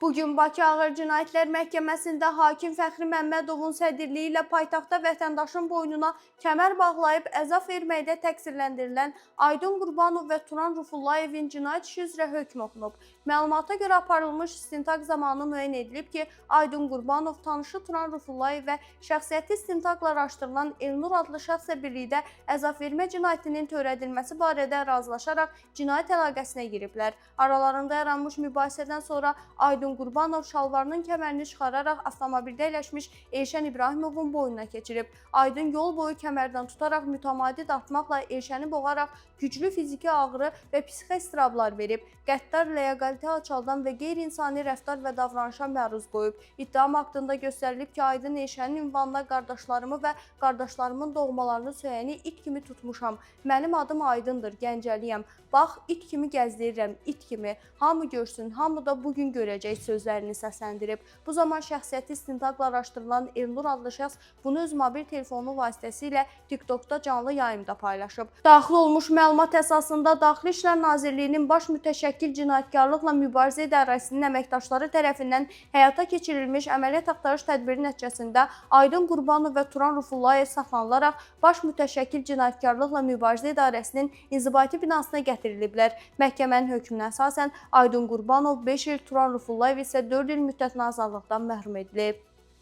Bugün Bakı Ağır Cinayətlər Məhkəməsində hakim Fəxri Məmmədovun sədrliyi ilə paytaxtda vətəndaşın boynuna kəmər bağlayıb əzab verməkdə təqsirləndirilən Aydın Qurbanov və Turan Rufullayevin cinayət işi üzrə hökm oxunub. Məlumata görə aparılmış istintaq zamanı müəyyən edilib ki, Aydın Qurbanov tanışı Turan Rufullayev və şəxsiyyəti istintaqla araşdırılan Elnur adlı şəxslə birlikdə əzab vermə cinayətinin törədilməsi barədə razılaşaraq cinayət əlaqəsinə giriblər. Aralarında yaranmış mübahisədən sonra Aydın Qurbanov şalvarının kəmərini çıxararaq avtomobildə əyləşmiş Elşən İbrahimovun boynuna keçirib. Aydın yol boyu kəmərdən tutaraq mütəmadi dartmaqla Elşəni boğaraq güclü fiziki ağrı və psixi istirablar verib. Qəddar, ləyaqəti alçaldan və qeyri-insani rəftar və davranışa məruz qoyub. İttiham haqqında göstərilib ki, Aydın Elşənin ünvanına qardaşlarımı və qardaşlarımın doğmalarını söyəni it kimi tutmuşam. Mənim adım Aydındır, Gəncəliyəm. Bax, it kimi gəzdirirəm, it kimi. Hamı görsün, hamı da bugün görəcək sözlərini səsləndirib. Bu zaman şəxsiyyəti istintaqla araşdırılan Elnur adlı şəxs bunu öz mobil telefonu vasitəsilə TikTokda canlı yayımda paylaşıb. Daxil olmuş məlumat əsasında Daxili İşlər Nazirliyinin baş mütəşəkkil cinayətkarlıqla mübarizə idarəsinin əməkdaşları tərəfindən həyata keçirilmiş əməliyyat axtarış tədbiri nəticəsində Aydın Qurbanov və Turan Rufullayev saxlanılaraq baş mütəşəkkil cinayətkarlıqla mübarizə idarəsinin inzibati binasına gətiriliblər. Məhkəmənin hökmünə əsasən Aydın Qurbanov 5 il, Turan Rufullayev isə 4 il müddətinə azadlıqdan məhrum edilib.